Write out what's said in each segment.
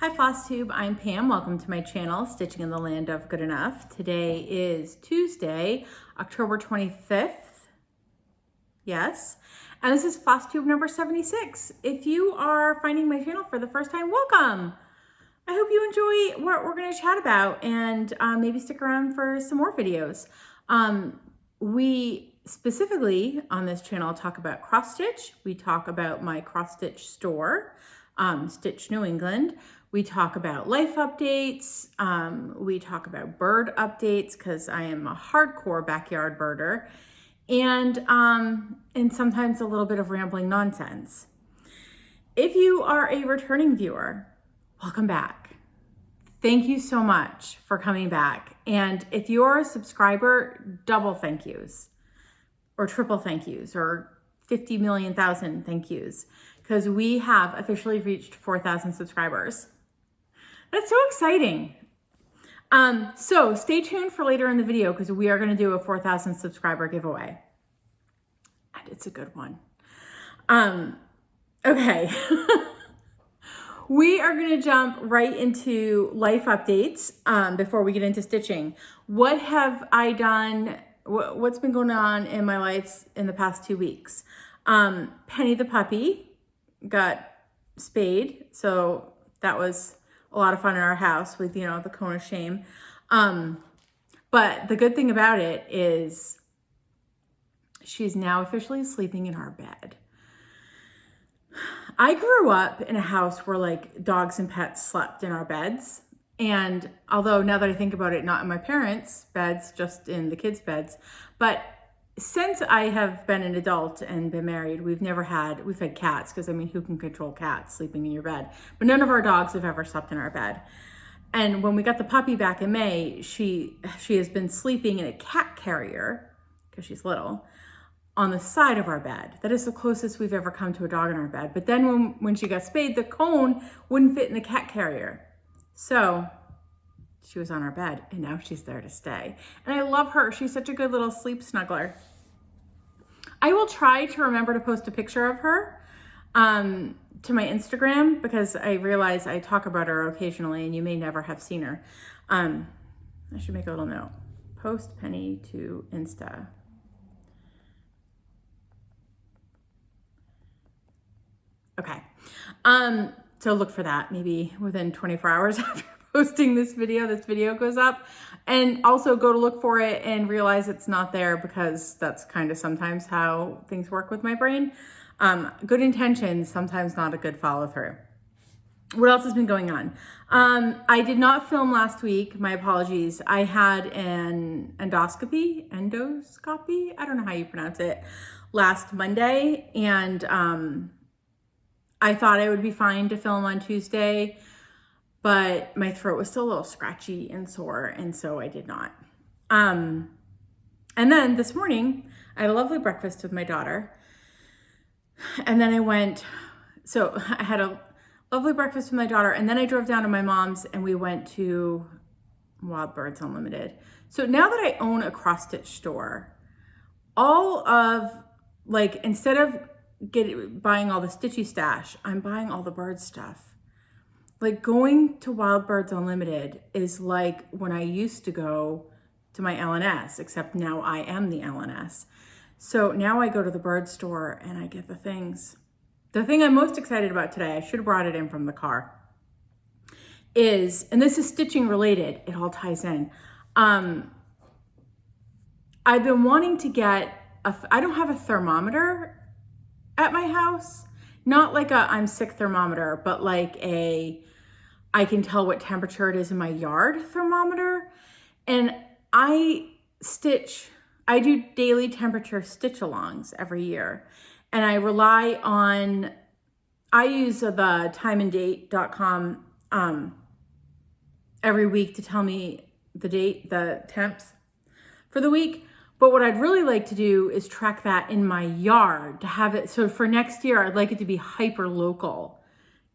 Hi Flosstube, I'm Pam. Welcome to my channel, Stitching in the Land of Good Enough. Today is Tuesday, October 25th. Yes. And this is Flosstube number 76. If you are finding my channel for the first time, welcome. I hope you enjoy what we're going to chat about and maybe stick around for some more videos. We specifically on this channel talk about cross stitch. We talk about my cross stitch store, Stitch New England. We talk about life updates. We talk about bird updates because I am a hardcore backyard birder, and sometimes a little bit of rambling nonsense. If you are a returning viewer, welcome back. Thank you so much for coming back. And if you're a subscriber, double thank yous or triple thank yous or 50 million thousand thank yous, because we have officially reached 4,000 subscribers. That's so exciting. So stay tuned for later in the video because we are going to do a 4,000 subscriber giveaway. And it's a good one. Okay. We are going to jump right into life updates before we get into stitching. What have I done? What's been going on in my life in the past 2 weeks? Penny the puppy got spayed, so that was a lot of fun in our house with, the cone of shame. But the good thing about it is she's now officially sleeping in our bed. I grew up in a house where like dogs and pets slept in our beds. And although now that I think about it, not in my parents' beds, just in the kids' beds. But since I have been an adult and been married, we've had cats, because I mean, who can control cats sleeping in your bed? But none of our dogs have ever slept in our bed. And when we got the puppy back in May, she has been sleeping in a cat carrier, because she's little, on the side of our bed. That is the closest we've ever come to a dog in our bed. But then when she got spayed, the cone wouldn't fit in the cat carrier. So she was on our bed, and now she's there to stay. And I love her. She's such a good little sleep snuggler. I will try to remember to post a picture of her to my Instagram, because I realize I talk about her occasionally and you may never have seen her. I should make a little note. Post Penny to Insta. Okay. So look for that maybe within 24 hours after posting this video goes up. And also go to look for it and realize it's not there, because that's kind of sometimes how things work with my brain. Good intentions, sometimes not a good follow through. What else has been going on? I did not film last week. My apologies. I had an endoscopy, I don't know how you pronounce it, last Monday. And, I thought I would be fine to film on Tuesday, but my throat was still a little scratchy and sore, and so I did not. And then this morning, I had a lovely breakfast with my daughter, and then I had a lovely breakfast with my daughter, and then I drove down to my mom's, and we went to Wild Birds Unlimited. So now that I own a cross-stitch store, instead of buying all the stitchy stash, I'm buying all the bird stuff. Like, going to Wild Birds Unlimited is like when I used to go to my LNS, except now I am the LNS. So now I go to the bird store and I get the things. The thing I'm most excited about today, I should have brought it in from the car, and this is stitching related, it all ties in. I've been wanting to get I don't have a thermometer at my house, not like a I'm sick thermometer, but like I can tell what temperature it is in my yard thermometer. And I do daily temperature stitch alongs every year. And I use the timeanddate.com every week to tell me the temps for the week. But what I'd really like to do is track that in my yard to have it. So for next year, I'd like it to be hyper local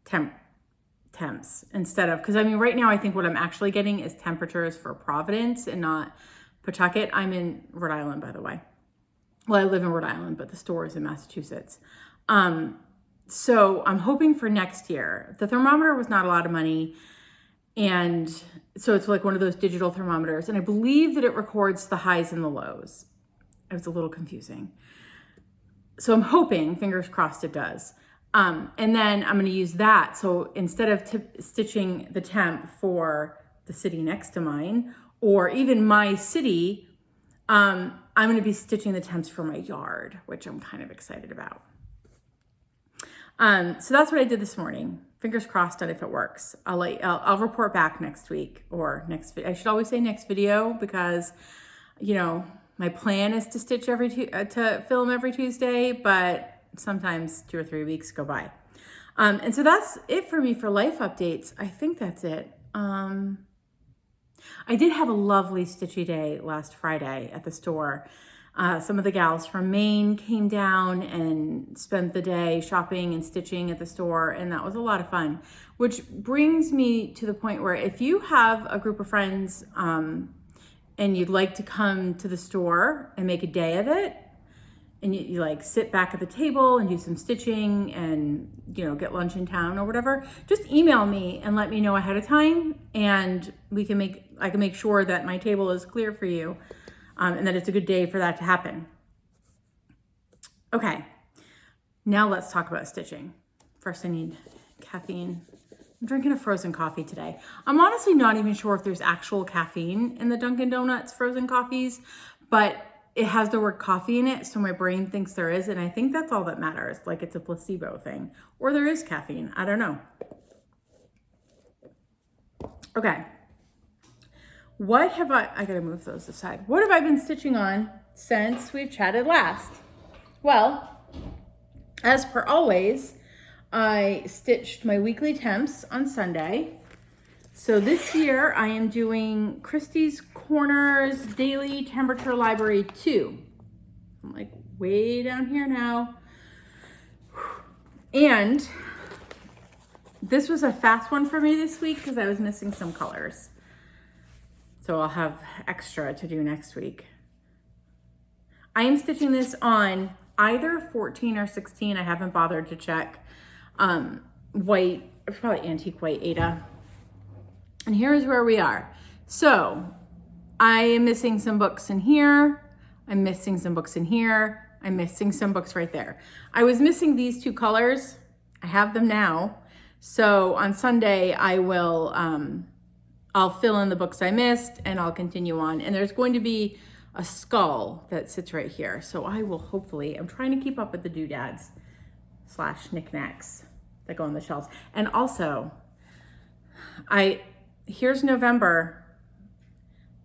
temps instead of, because I mean, right now I think what I'm actually getting is temperatures for Providence and not Pawtucket. I'm in Rhode Island, by the way. Well, I live in Rhode Island, but the store is in Massachusetts. So I'm hoping for next year. The thermometer was not a lot of money. And so it's like one of those digital thermometers. And I believe that it records the highs and the lows. It was a little confusing. So I'm hoping, fingers crossed, it does. And then I'm going to use that. So instead of stitching the temp for the city next to mine, or even my city, I'm going to be stitching the temps for my yard, which I'm kind of excited about. So that's what I did this morning. Fingers crossed on if it works. I'll report back next week or I should always say next video, because, you know, my plan is to stitch to film every Tuesday, but sometimes 2 or 3 weeks go by. And so that's it for me for life updates. I think that's it. I did have a lovely stitchy day last Friday at the store. Some of the gals from Maine came down and spent the day shopping and stitching at the store, and that was a lot of fun. Which brings me to the point where if you have a group of friends and you'd like to come to the store and make a day of it, and you like sit back at the table and do some stitching and, you know, get lunch in town or whatever, just email me and let me know ahead of time, and I can make sure that my table is clear for you, and that it's a good day for that to happen. Okay, now let's talk about stitching. First, I need caffeine. I'm drinking a frozen coffee today. I'm honestly not even sure if there's actual caffeine in the Dunkin' Donuts frozen coffees, but it has the word coffee in it, so my brain thinks there is, and I think that's all that matters. Like, it's a placebo thing. Or there is caffeine, I don't know. Okay. What have I gotta move those aside. What have I been stitching on since we've chatted last? Well, as per always, I stitched my weekly temps on Sunday. So this year I am doing Christie's Corners Daily Temperature Library 2. I'm like way down here now. And this was a fast one for me this week because I was missing some colors. So I'll have extra to do next week. I am stitching this on either 14 or 16. I haven't bothered to check. White, probably antique white Ada. And here's where we are. So I am missing some books in here. I'm missing some books in here. I'm missing some books right there. I was missing these 2 colors. I have them now. So on Sunday, I will, I'll fill in the books I missed and I'll continue on. And there's going to be a skull that sits right here. So I will hopefully, I'm trying to keep up with the doodads / knickknacks that go on the shelves. And also, here's November.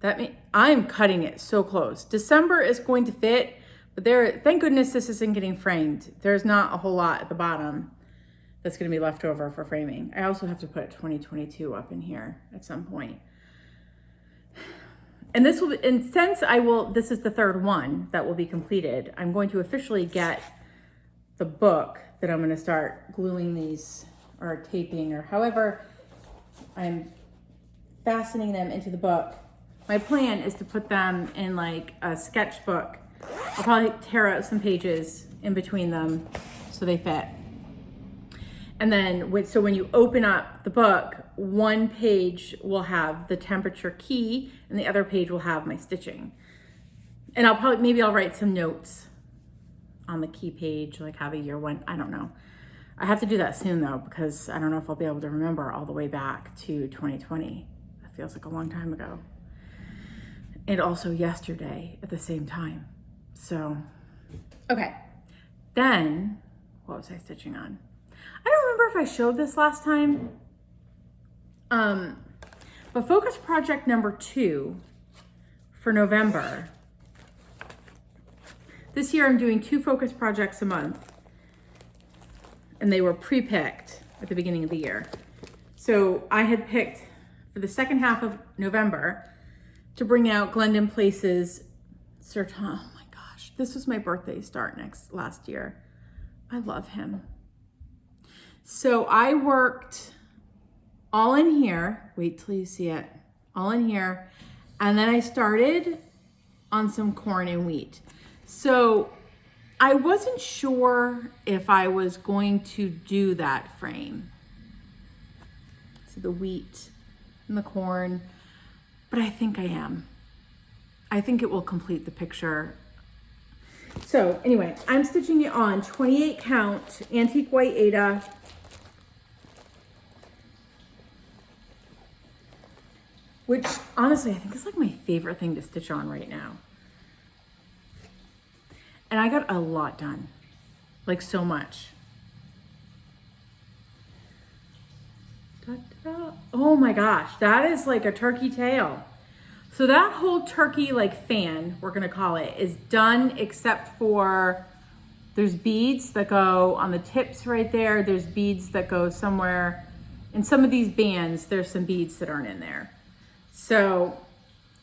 That means I'm cutting it so close. December is going to fit, but thank goodness this isn't getting framed. There's not a whole lot at the bottom that's going to be left over for framing. I also have to put 2022 up in here at some point. And this will be, and since this is the 3rd one that will be completed, I'm going to officially get the book that I'm going to start gluing these or taping or however I'm fastening them into the book. My plan is to put them in like a sketchbook. I'll probably tear out some pages in between them so they fit. And then, so when you open up the book, one page will have the temperature key and the other page will have my stitching. And maybe I'll write some notes on the key page, like how the year went. I don't know. I have to do that soon though, because I don't know if I'll be able to remember all the way back to 2020. That feels like a long time ago. And also yesterday at the same time. So, okay. Then, what was I stitching on? I don't remember if I showed this last time. But focus project number 2 for November. This year I'm doing 2 focus projects a month. And they were pre-picked at the beginning of the year. So I had picked for the second half of November to bring out Glendon Place's Sertan. Oh my gosh, this was my birthday start last year. I love him. So I worked all in here. Wait till you see it. All in here. And then I started on some corn and wheat. So I wasn't sure if I was going to do that frame. See the wheat and the corn, but I think I am. I think it will complete the picture. So anyway, I'm stitching it on 28 count antique white Aida. Which honestly, I think is like my favorite thing to stitch on right now. And I got a lot done, like so much. Da-da. Oh my gosh, that is like a turkey tail. So that whole turkey like fan, we're gonna call it, is done except for there's beads that go on the tips right there. There's beads that go somewhere. In some of these bands, there's some beads that aren't in there. So,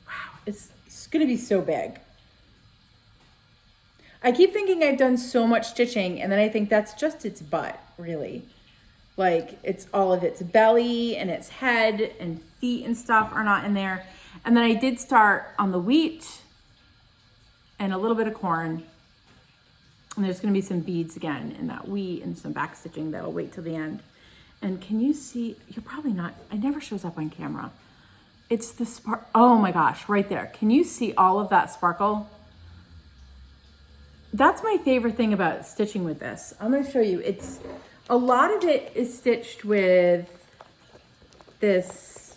wow, it's gonna be so big. I keep thinking I've done so much stitching, and then I think that's just its butt, really. Like, it's all of its belly and its head and feet and stuff are not in there. And then I did start on the wheat and a little bit of corn. And there's gonna be some beads again in that wheat and some back stitching that'll wait till the end. And can you see, you're probably not, it never shows up on camera. It's the spark, oh my gosh, right there. Can you see all of that sparkle? That's my favorite thing about stitching with this. I'm gonna show you, it's, a lot of it is stitched with this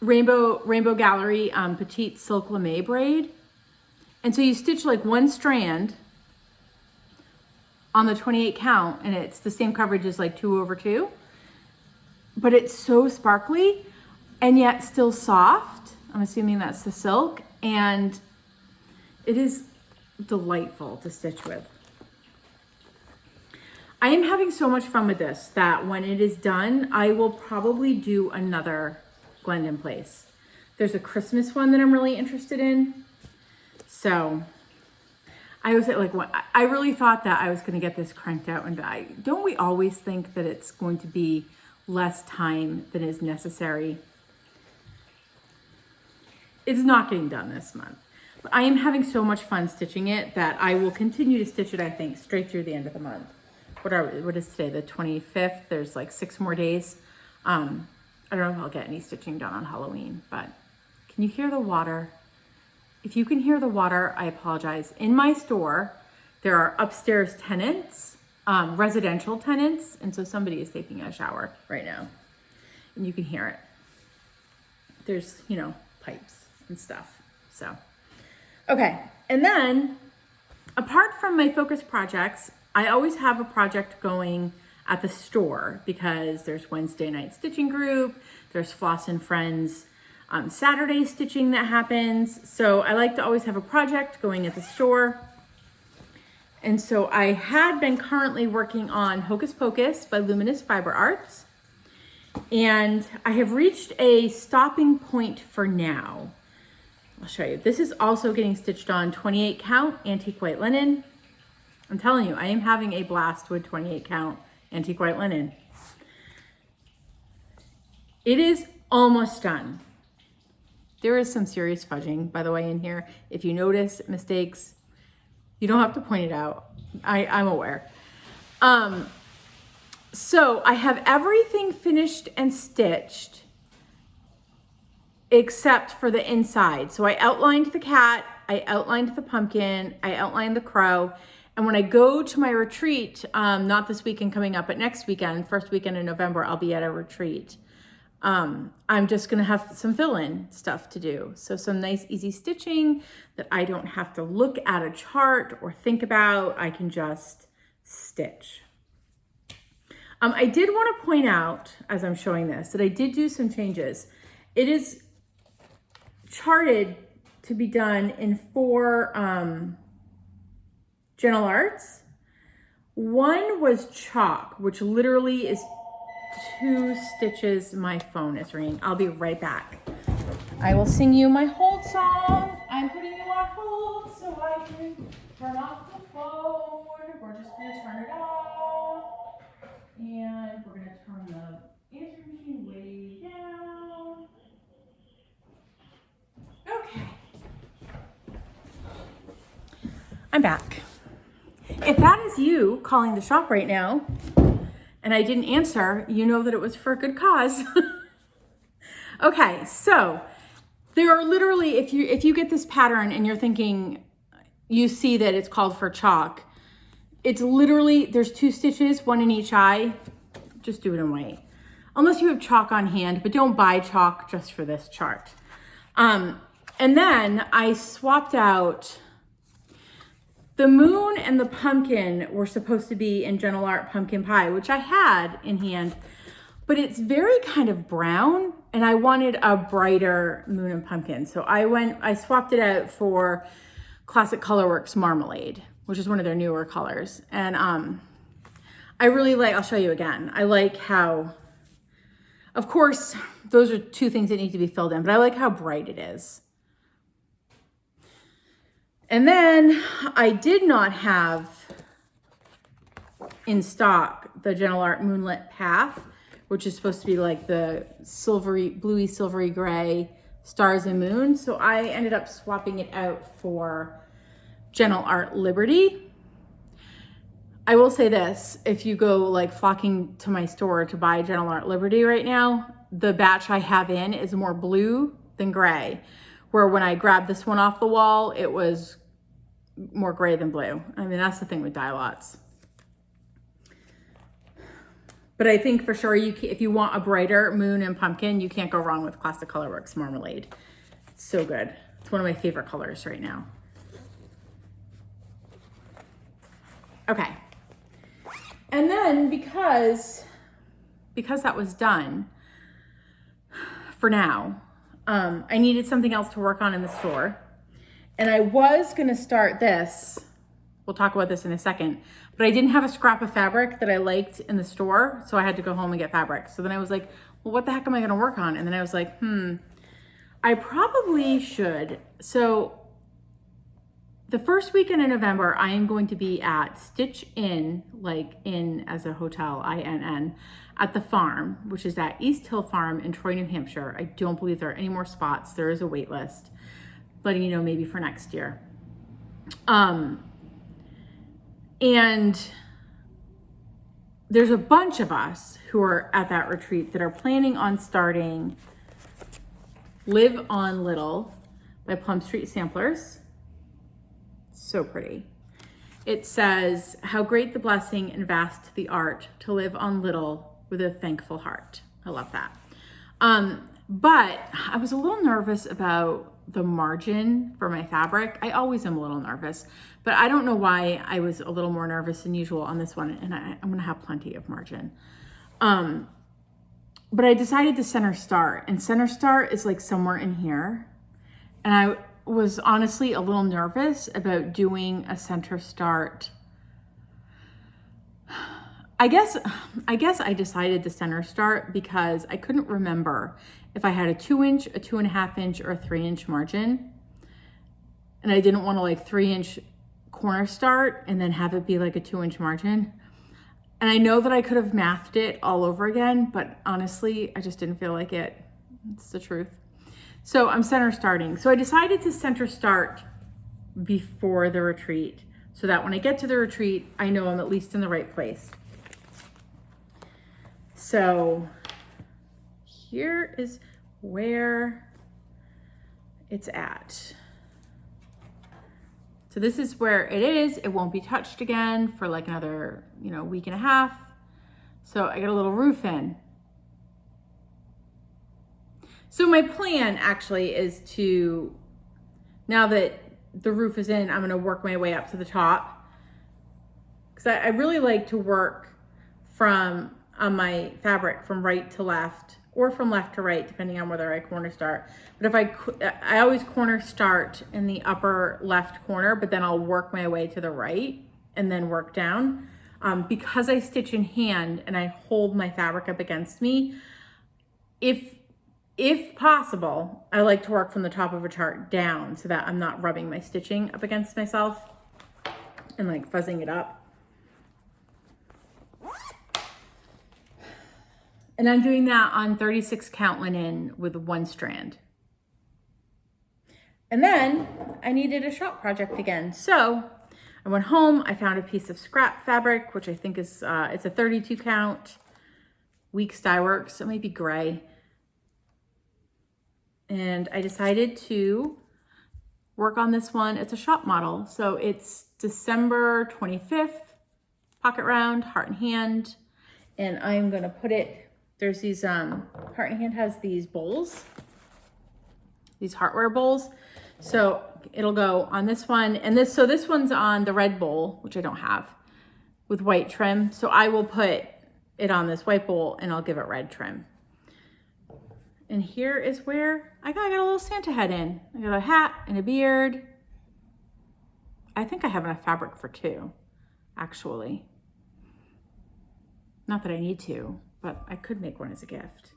Rainbow Gallery Petite Silk Lame braid. And so you stitch like one strand on the 28 count, and it's the same coverage as like 2/2, but it's so sparkly and yet still soft. I'm assuming that's the silk, and it is delightful to stitch with. I am having so much fun with this that when it is done, I will probably do another Glendon Place. There's a Christmas one that I'm really interested in. So I was like, what? I really thought that I was going to get this cranked out, and don't we always think that it's going to be less time than is necessary? It's not getting done this month, but I am having so much fun stitching it that I will continue to stitch it, I think, straight through the end of the month. What is today, the 25th? There's like 6 more days. I don't know if I'll get any stitching done on Halloween, but can you hear the water? If you can hear the water, I apologize. In my store, there are upstairs tenants, residential tenants, and so somebody is taking a shower right now, and you can hear it. There's, you know, pipes and stuff. So, okay. And then apart from my focus projects, I always have a project going at the store because there's Wednesday night stitching group, there's Floss and Friends Saturday stitching that happens. So I like to always have a project going at the store. And so I had been currently working on Hocus Pocus by Luminous Fiber Arts. And I have reached a stopping point for now. I'll show you. This is also getting stitched on 28 count antique white linen. I'm telling you, I am having a blast with 28 count antique white linen. It is almost done. There is some serious fudging, by the way, in here. If you notice mistakes, you don't have to point it out. I'm aware. So I have everything finished and stitched except for the inside. So I outlined the cat, I outlined the pumpkin, I outlined the crow. And when I go to my retreat, not this weekend coming up, but next weekend, first weekend in November, I'll be at a retreat. I'm just gonna have some fill-in stuff to do. So some nice easy stitching that I don't have to look at a chart or think about. I can just stitch. I did want to point out, as I'm showing this, that I did do some changes. It is charted to be done in 4 Gentle Arts. One was chalk, which literally is 2 stitches. My phone is ringing. I'll be right back. I will sing you my hold song. I'm putting you on hold so I can turn off the phone. We're just going to turn it off. And we're going to turn the answering machine way down. Okay. I'm back. If that is you calling the shop right now and I didn't answer, you know that it was for a good cause. Okay, so there are literally, if you get this pattern and you're thinking, you see that it's called for chalk, it's literally, there's 2 stitches, 1 in each eye. Just do it in white. Unless you have chalk on hand, but don't buy chalk just for this chart. And then I swapped out the moon and the pumpkin were supposed to be in Gentle Art Pumpkin Pie, which I had in hand, but it's very kind of brown and I wanted a brighter moon and pumpkin. So I swapped it out for Classic Colorworks Marmalade, which is one of their newer colors. And I really like, I'll show you again. I like how, of course, those are 2 things that need to be filled in, but I like how bright it is. And then I did not have in stock the Gentle Art Moonlit Path, which is supposed to be like the silvery, bluey, silvery gray stars and moon. So I ended up swapping it out for Gentle Art Liberty. I will say this, if you go like flocking to my store to buy Gentle Art Liberty right now, the batch I have in is more blue than gray. Where when I grabbed this one off the wall, it was more gray than blue. I mean, that's the thing with dye lots. But I think for sure, if you want a brighter moon and pumpkin, you can't go wrong with Classic Colorworks Marmalade. It's so good. It's one of my favorite colors right now. Okay. And then because that was done for now, I needed something else to work on in the store. And I was gonna start this, we'll talk about this in a second, but I didn't have a scrap of fabric that I liked in the store, so I had to go home and get fabric. So then I was like, well, what the heck am I gonna work on? And then I was like, I probably should. So the first weekend in November, I am going to be at Stitch Inn, like in as a hotel, INN, at the farm, which is at East Hill Farm in Troy, New Hampshire. I don't believe there are any more spots. There is a wait list, letting you know maybe for next year. And there's a bunch of us who are at that retreat that are planning on starting Live on Little by Plum Street Samplers. So pretty. It says, how great the blessing and vast the art to live on little with a thankful heart. I love that. But I was a little nervous about the margin for my fabric. I always am a little nervous, but I don't know why I was a little more nervous than usual on this one, and I'm gonna have plenty of margin. But I decided to center start, and center start is like somewhere in here. And I was honestly a little nervous about doing a center start. I guess I decided to center start because I couldn't remember if I had a 2-inch, a 2.5 inch, or a 3-inch margin. And I didn't want to like 3-inch corner start and then have it be like a 2-inch margin. And I know that I could have mathed it all over again, but honestly, I just didn't feel like it. It's the truth. So I'm center starting. So I decided to center start before the retreat so that when I get to the retreat, I know I'm at least in the right place. So here is where it's at. So this is where it is. It won't be touched again for like another, week and a half. So I got a little roof in. So my plan actually is to, now that the roof is in, I'm gonna work my way up to the top. Because I really like to work on my fabric from right to left or from left to right, depending on whether I corner start. But if I always corner start in the upper left corner, but then I'll work my way to the right and then work down. Because I stitch in hand and I hold my fabric up against me, if possible, I like to work from the top of a chart down so that I'm not rubbing my stitching up against myself and like fuzzing it up. And I'm doing that on 36 count linen with 1 strand. And then I needed a shop project again. So I went home, I found a piece of scrap fabric, which I think is, it's a 32 count, Weeks Dye Works, it might be gray. And I decided to work on this one. It's a shop model. So it's December 25th, pocket round, heart and hand. And I'm gonna put it, there's these, heart and hand has these bowls, these heartware bowls. So it'll go on this one. And this one's on the red bowl, which I don't have, with white trim. So I will put it on this white bowl and I'll give it red trim. And here is where I got a little Santa head in. I got a hat and a beard. I think I have enough fabric for two, actually. Not that I need to, but I could make one as a gift.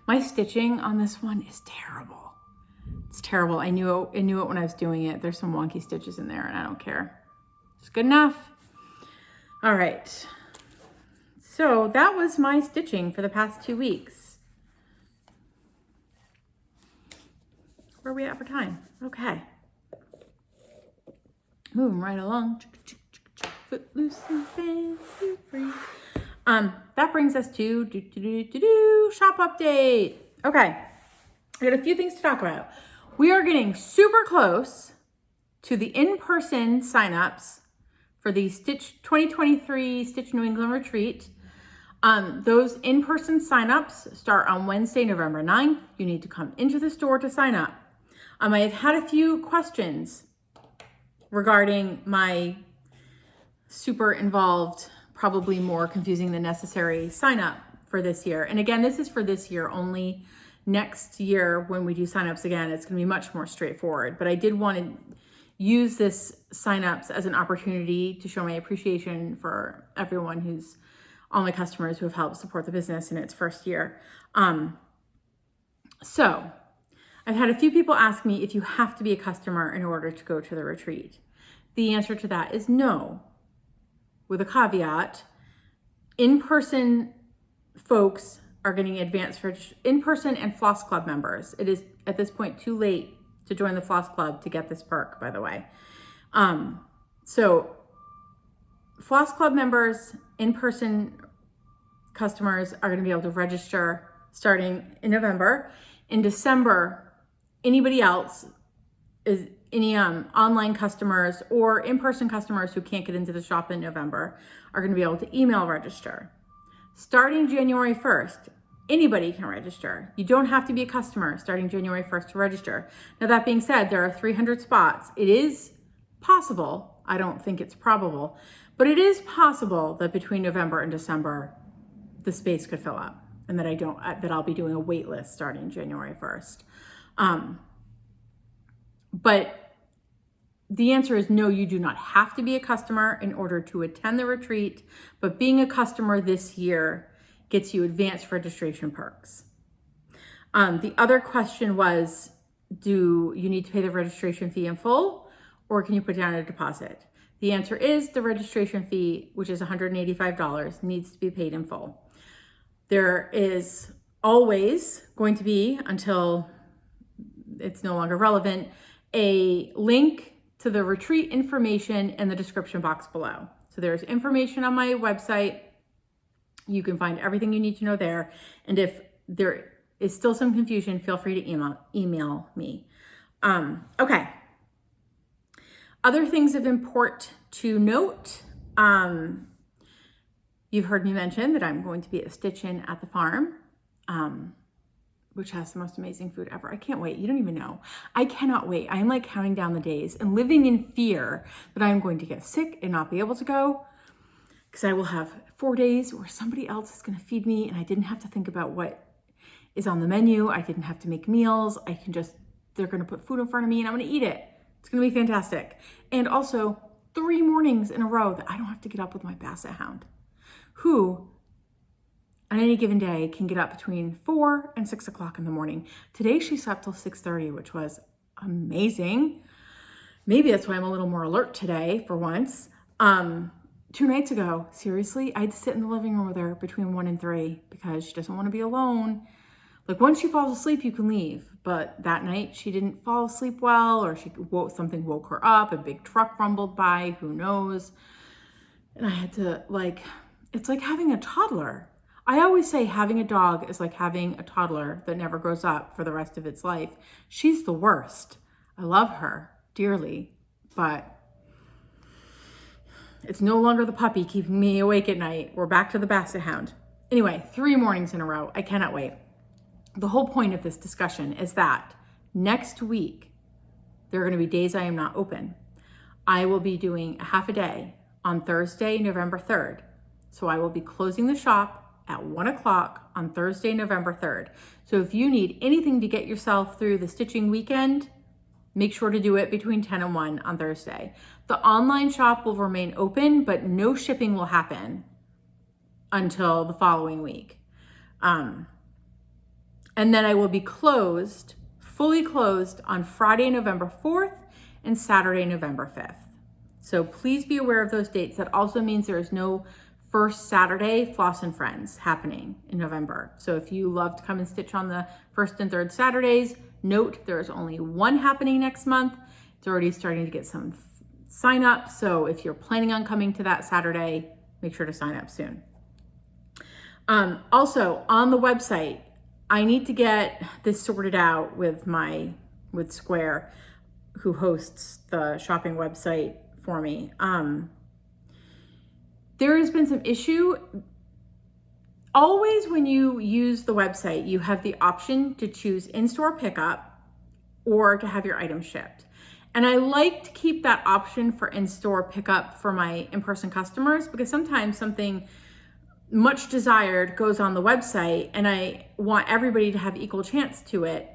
My stitching on this one is terrible. It's terrible. I knew it when I was doing it. There's some wonky stitches in there and I don't care. It's good enough. All right. So that was my stitching for the past 2 weeks. Where are we at for time? Okay. Moving right along. Footloose and fancy free. That brings us to shop update. Okay. I got a few things to talk about. We are getting super close to the in-person signups for the 2023 Stitch New England Retreat. Those in-person signups start on Wednesday, November 9th. You need to come into the store to sign up. I have had a few questions regarding my super involved, probably more confusing than necessary sign up for this year. And again, this is for this year only. Next year, when we do signups again, it's going to be much more straightforward. But I did want to use this signups as an opportunity to show my appreciation for everyone who's, all my customers who have helped support the business in its first year. So I've had a few people ask me if you have to be a customer in order to go to the retreat. The answer to that is no, with a caveat. In-person folks are getting advanced for in-person and Floss Club members. It is at this point too late to join the Floss Club to get this perk, by the way. So Floss Club members, in-person customers are going to be able to register starting in November. In December, anybody else, is any online customers or in-person customers who can't get into the shop in November are going to be able to email register. Starting January 1st, anybody can register. You don't have to be a customer starting January 1st to register. Now, that being said, there are 300 spots. It is possible, I don't think it's probable, but it is possible that between November and December, the space could fill up and that I'll be doing a wait list starting January 1st. But the answer is no, you do not have to be a customer in order to attend the retreat, but being a customer this year gets you advanced registration perks. The other question was, do you need to pay the registration fee in full, or can you put down a deposit? The answer is the registration fee, which is $185, needs to be paid in full. There is always going to be, until it's no longer relevant, a link to the retreat information in the description box below. So there's information on my website. You can find everything you need to know there. And if there is still some confusion, feel free to email me. Okay. Other things of import to note. You've heard me mention that I'm going to be at Stitch-In at the farm, which has the most amazing food ever. I can't wait. You don't even know. I cannot wait. I'm like counting down the days and living in fear that I'm going to get sick and not be able to go, because I will have 4 days where somebody else is going to feed me and I didn't have to think about what is on the menu. I didn't have to make meals. They're going to put food in front of me and I'm going to eat it. It's going to be fantastic. And also 3 mornings in a row that I don't have to get up with my Basset Hound, who on any given day can get up between 4 and 6 o'clock in the morning. Today she slept till 6:30, which was amazing. Maybe that's why I'm a little more alert today for once. 2 nights ago, seriously, I had to sit in the living room with her between 1 and 3 because she doesn't want to be alone Like once she falls asleep, you can leave. But that night she didn't fall asleep well, or something woke her up, a big truck rumbled by, who knows. And I had to it's like having a toddler. I always say having a dog is like having a toddler that never grows up for the rest of its life. She's the worst. I love her dearly, but it's no longer the puppy keeping me awake at night. We're back to the basset hound. Anyway, 3 mornings in a row. I cannot wait. The whole point of this discussion is that next week, there are going to be days I am not open. I will be doing a half a day on Thursday, November 3rd. So I will be closing the shop at 1 o'clock on Thursday, November 3rd. So if you need anything to get yourself through the stitching weekend, make sure to do it between 10 and 1 on Thursday. The online shop will remain open, but no shipping will happen until the following week. And then I will be closed, fully closed on Friday, November 4th and Saturday, November 5th. So please be aware of those dates. That also means there is no first Saturday Floss and Friends happening in November. So if you love to come and stitch on the first and third Saturdays, note there is only one happening next month. It's already starting to get some sign up. So if you're planning on coming to that Saturday, make sure to sign up soon. Also on the website, I need to get this sorted out with Square, who hosts the shopping website for me. There has been some issue. Always when you use the website, you have the option to choose in-store pickup or to have your items shipped. And I like to keep that option for in-store pickup for my in-person customers, because sometimes something much desired goes on the website and I want everybody to have equal chance to it.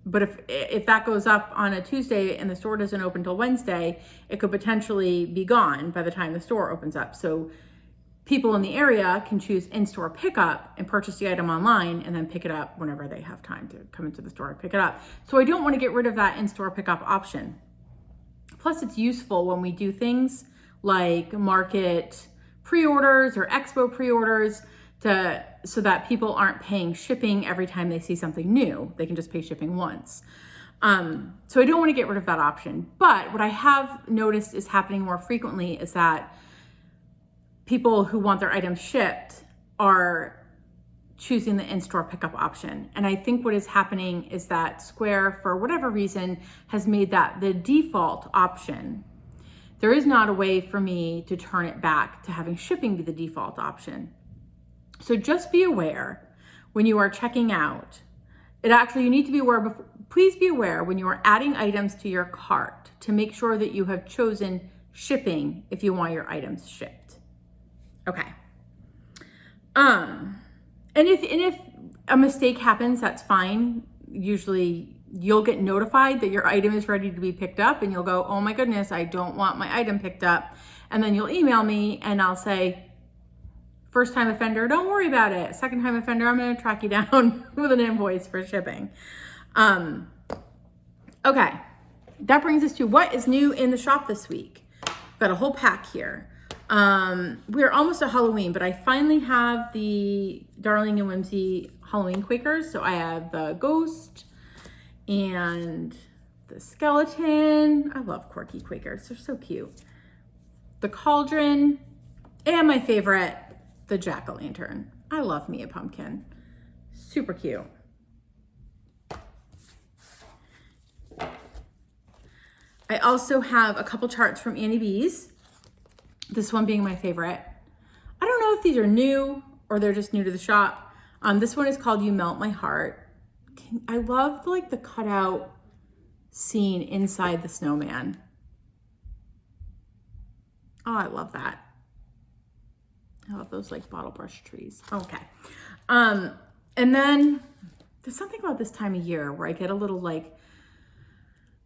But if that goes up on a Tuesday and the store doesn't open till Wednesday, it could potentially be gone by the time the store opens up. So people in the area can choose in-store pickup and purchase the item online and then pick it up whenever they have time to come into the store and pick it up. So I don't want to get rid of that in-store pickup option. Plus it's useful when we do things like market pre-orders or expo pre-orders so that people aren't paying shipping every time they see something new. They can just pay shipping once. So I don't want to get rid of that option. But what I have noticed is happening more frequently is that people who want their items shipped are choosing the in-store pickup option. And I think what is happening is that Square, for whatever reason, has made that the default option. There is not a way for me to turn it back to having shipping be the default option. So just be aware when you are checking out. You need to be aware, please be aware when you are adding items to your cart to make sure that you have chosen shipping if you want your items shipped. Okay. And if a mistake happens, that's fine. Usually you'll get notified that your item is ready to be picked up and you'll go, oh my goodness, I don't want my item picked up. And then you'll email me and I'll say, first time offender, don't worry about it. Second time offender, I'm going to track you down with an invoice for shipping. Okay. That brings us to what is new in the shop this week. Got a whole pack here. We're almost at Halloween, but I finally have the Darling and Whimsy Halloween Quakers. So I have the ghost and the skeleton. I love quirky Quakers. They're so cute. The cauldron, and my favorite, the jack-o'-lantern. I love me a pumpkin. Super cute. I also have a couple charts from Annie B's. This one being my favorite. I don't know if these are new or they're just new to the shop. This one is called You Melt My Heart. I love the cutout scene inside the snowman. Oh, I love that. I love those bottle brush trees. Okay. And then there's something about this time of year where I get a little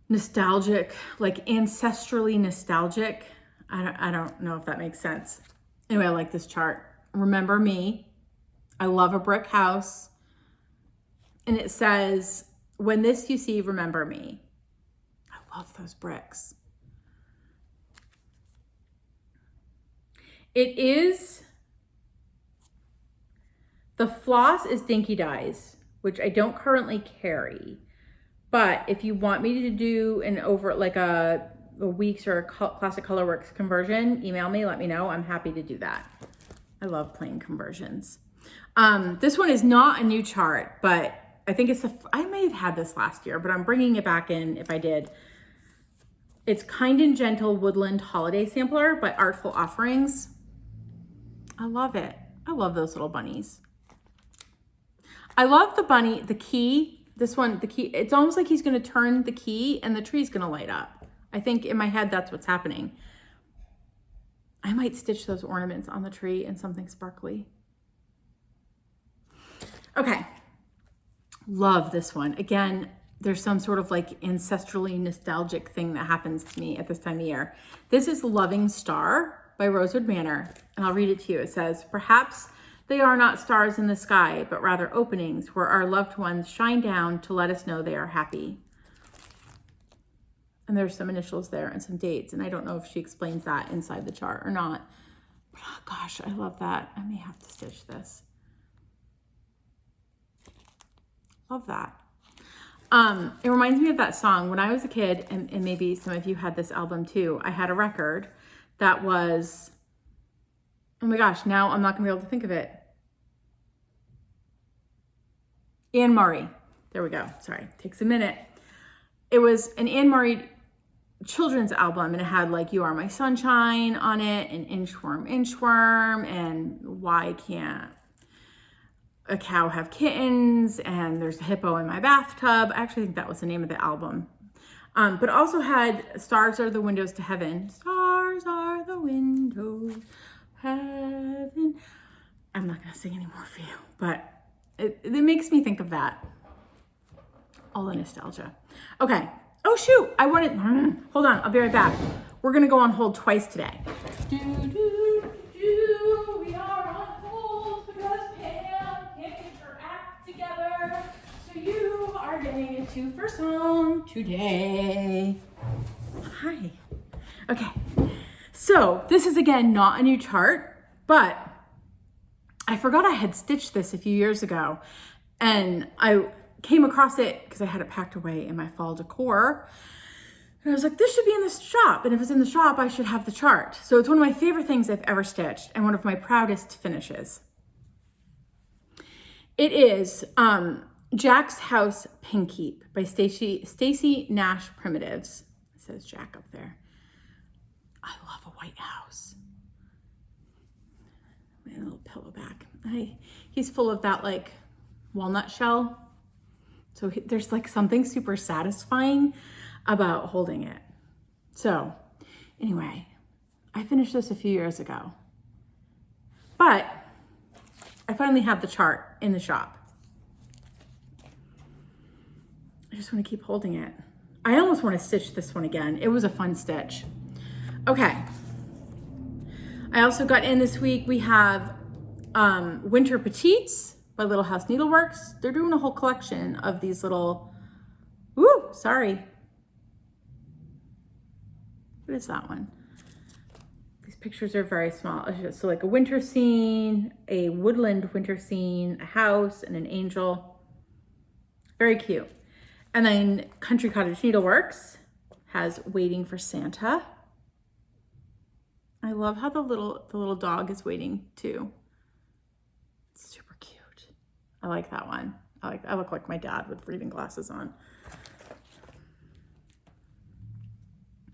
nostalgic, ancestrally nostalgic. I don't know if that makes sense. Anyway, I like this chart. Remember me. I love a brick house. And it says, when this you see, remember me. I love those bricks. It is, the floss is Dinky Dyes. which I don't currently carry. But if you want me to do an over like a weeks or a classic colorworks conversion, email me, let me know. I'm happy to do that. I love playing conversions. This one is not a new chart, but I think it's I may have had this last year, but I'm bringing it back in if I did. It's Kind and Gentle Woodland Holiday Sampler by Artful Offerings. I love it. I love those little bunnies. I love the bunny, the key. This one, the key, it's almost like he's going to turn the key and the tree's going to light up. I think in my head, that's what's happening. I might stitch those ornaments on the tree in something sparkly. Okay. Love this one. Again, there's some sort of like ancestrally nostalgic thing that happens to me at this time of year. This is Loving Star by Rosewood Manor, and I'll read it to you. It says, perhaps they are not stars in the sky, but rather openings where our loved ones shine down to let us know they are happy. And there's some initials there and some dates, and I don't know if she explains that inside the chart or not. But oh gosh, I love that. I may have to stitch this. Love that. It reminds me of that song. When I was a kid, and maybe some of you had this album too, I had a record that was, oh my gosh, now I'm not gonna be able to think of it. Anne Murray. There we go. Sorry, takes a minute. It was an Anne Murray children's album, and it had like You Are My Sunshine on it, and Inchworm, and Why Can't a Cow Have Kittens, and There's a Hippo in My Bathtub. I actually think that was the name of the album. But also had Stars Are the Windows to Heaven. Stars are the windows to heaven. I'm not gonna sing anymore for you, but it makes me think of that. All the nostalgia. Okay. Oh shoot, I wanted, hold on, I'll be right back. We're gonna go on hold twice today. We are on hold because Pam can't get her act together. So you are getting a 2 for song today. Hi. Okay, so this is again not a new chart, but I forgot I had stitched this a few years ago, and I came across it because I had it packed away in my fall decor. And I was like, this should be in the shop. And if it's in the shop, I should have the chart. So it's one of my favorite things I've ever stitched and one of my proudest finishes. It is Jack's House Pink Heap by Stacy Nash Primitives. It says Jack up there. I love a white house. My little pillow back. He's full of that like walnut shell. So there's like something super satisfying about holding it. So anyway, I finished this a few years ago, but I finally have the chart in the shop. I just want to keep holding it. I almost want to stitch this one again. It was a fun stitch. Okay. I also got in this week, we have Winter Petites by Little House Needleworks. They're doing a whole collection of these little, ooh, sorry. What is that one? These pictures are very small. So like a winter scene, a woodland winter scene, a house, and an angel. Very cute. And then Country Cottage Needleworks has Waiting for Santa. I love how the little dog is waiting too. It's super cute. I like that one. I look like my dad with reading glasses on.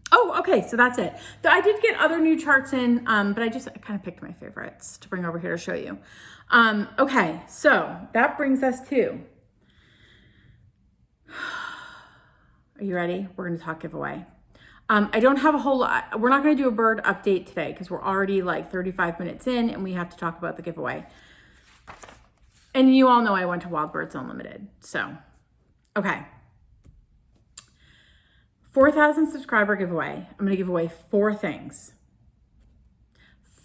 Oh, okay, so that's it. I did get other new charts in, but I kind of picked my favorites to bring over here to show you. Okay, so that brings us to, are you ready? We're gonna talk giveaway. I don't have a whole lot. We're not gonna do a bird update today because we're already like 35 minutes in and we have to talk about the giveaway. And you all know I went to Wild Birds Unlimited, so, okay. 4,000 subscriber giveaway. I'm gonna give away 4 things.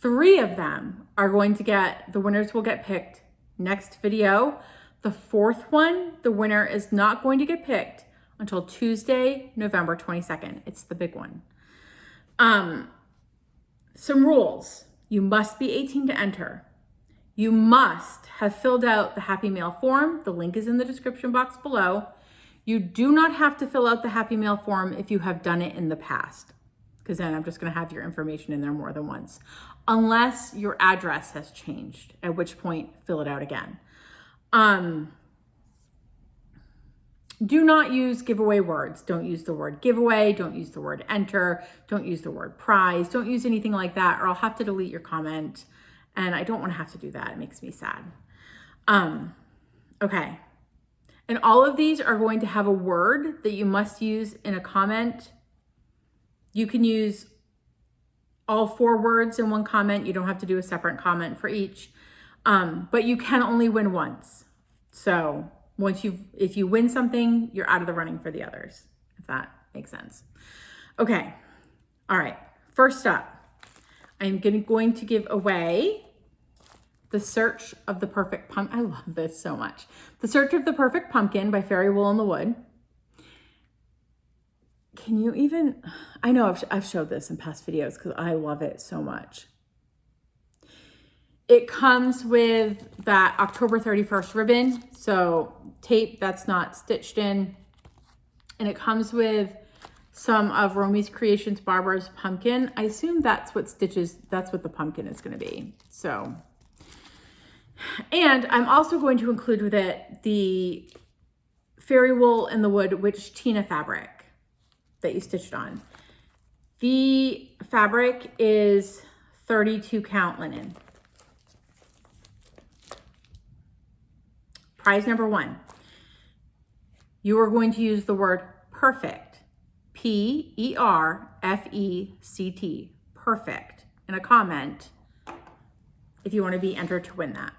3 of them are going to the winners will get picked next video. The 4th one, the winner is not going to get picked until Tuesday, November 22nd. It's the big one. Some rules. You must be 18 to enter. You must have filled out the Happy Mail form. The link is in the description box below. You do not have to fill out the Happy Mail form if you have done it in the past, because then I'm just going to have your information in there more than once, unless your address has changed, at which point fill it out again. Do not use giveaway words. Don't use the word giveaway. Don't use the word enter. Don't use the word prize. Don't use anything like that, or I'll have to delete your comment. And I don't want to have to do that. It makes me sad. Okay. And all of these are going to have a word that you must use in a comment. You can use all 4 words in one comment. You don't have to do a separate comment for each. But you can only win once. So if you win something, you're out of the running for the others, if that makes sense. Okay. All right. First up, I'm going to give away The Search of the Perfect Pumpkin. I love this so much. The Search of the Perfect Pumpkin by Fairy Wool in the Wood. Can you even, I know I've showed this in past videos because I love it so much. It comes with that October 31st ribbon, so tape that's not stitched in. And it comes with some of Romy's Creations Barbara's pumpkin. I assume that's what the pumpkin is going to be. So, and I'm also going to include with it the Fairy Wool in the Wood Witch Tina fabric that you stitched on. The fabric is 32 count linen. Prize number 1. You are going to use the word perfect, P-E-R-F-E-C-T, perfect, in a comment if you want to be entered to win that.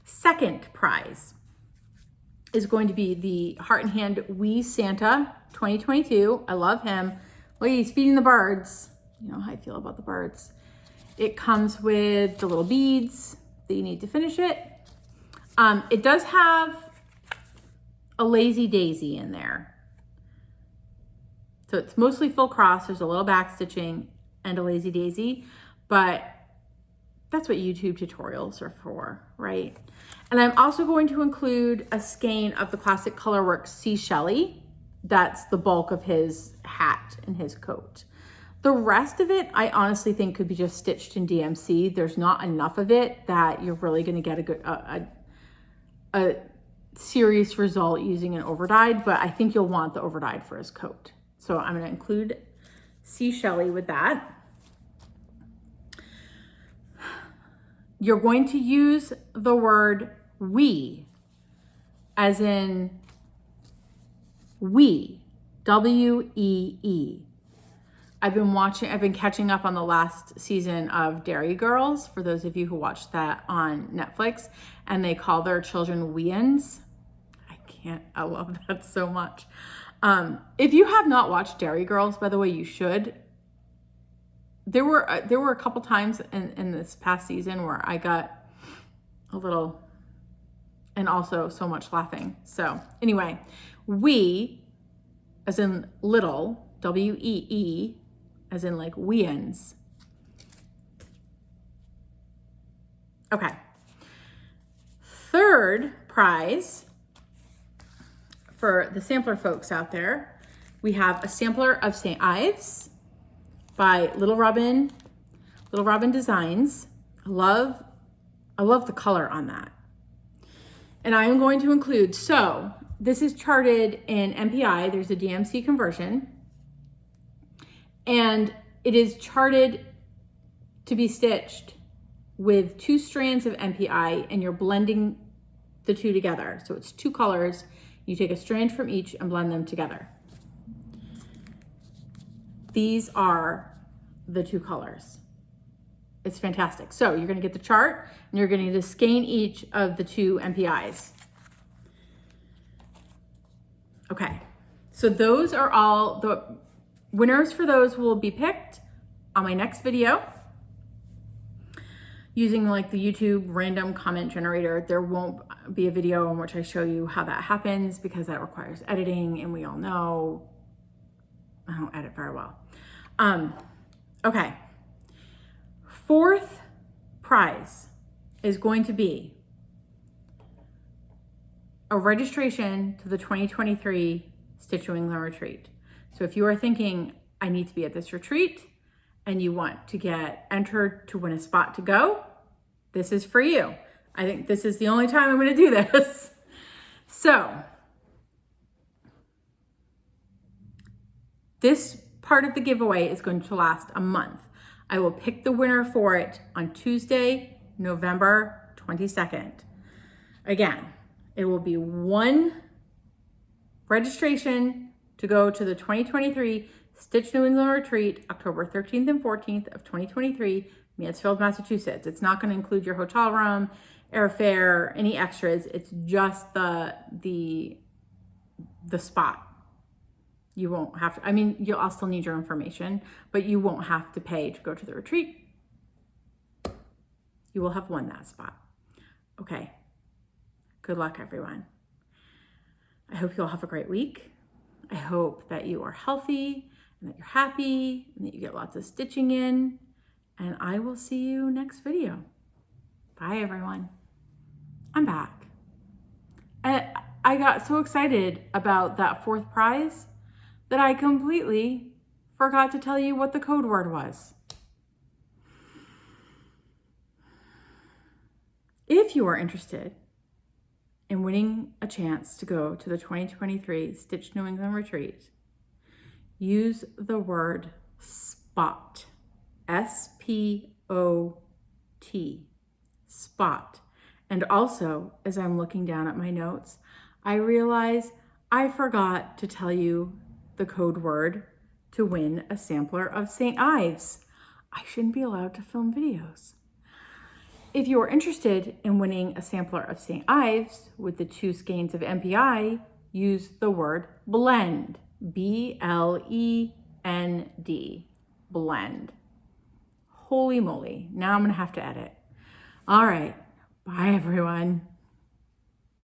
Second prize is going to be the Heart and Hand Wee Santa 2022. I love him. Look, he's feeding the birds. You know how I feel about the birds. It comes with the little beads that you need to finish it. It does have a lazy daisy in there. So it's mostly full cross. There's a little back stitching and a lazy daisy, but that's what YouTube tutorials are for, right? And I'm also going to include a skein of the Classic Colorworks Sea Shelly. That's the bulk of his hat and his coat. The rest of it, I honestly think could be just stitched in DMC. There's not enough of it that you're really going to get a serious result using an overdyed, but I think you'll want the overdyed for his coat. So I'm going to include Sea Shelly with that. You're going to use the word we, as in we, W-E-E. I've been catching up on the last season of Dairy Girls, for those of you who watched that on Netflix, and they call their children weans. I love that so much. If you have not watched Dairy Girls, by the way, you should. There were a couple times in this past season where I got a little, and also so much laughing. So anyway, we, as in little, W-E-E, as in like weans. Okay. Third prize for the sampler folks out there, we have a sampler of St. Ives by Little Robin Designs. I love the color on that. And I am going to include, so this is charted in MPI. There's a DMC conversion. And it is charted to be stitched with 2 strands of MPI, and you're blending the 2 together. So it's 2 colors. You take a strand from each and blend them together. These are the 2 colors. It's fantastic. So you're going to get the chart, and you're going to skein each of the 2 MPIs. Okay, so those are all the winners for those will be picked on my next video using like the YouTube random comment generator. There won't be a video in which I show you how that happens because that requires editing, and we all know I don't edit very well. Okay, 4th prize is going to be a registration to the 2023 Stitch New England retreat. So if you are thinking, I need to be at this retreat and you want to get entered to win a spot to go, this is for you. I think this is the only time I'm going to do this. So this part of the giveaway is going to last a month. I will pick the winner for it on Tuesday, November 22nd. Again, it will be one registration to go to the 2023 Stitch New England retreat, October 13th and 14th of 2023, Mansfield, Massachusetts. It's not going to include your hotel room, airfare, any extras. It's just the spot. You won't have to, I mean, I'll still need your information, but you won't have to pay to go to the retreat. You will have won that spot. Okay. Good luck, everyone. I hope you all have a great week. I hope that you are healthy and that you're happy and that you get lots of stitching in. And I will see you next video. Bye, everyone. I'm back. And I got so excited about that fourth prize that I completely forgot to tell you what the code word was. If you are interested in winning a chance to go to the 2023 Stitch New England retreat, use the word SPOT, S-P-O-T, SPOT. And also, as I'm looking down at my notes, I realize I forgot to tell you the code word to win a sampler of St. Ives. I shouldn't be allowed to film videos. If you are interested in winning a sampler of St. Ives with the 2 skeins of MPI, use the word blend, B-L-E-N-D, blend. Holy moly, now I'm gonna have to edit. All right, bye everyone.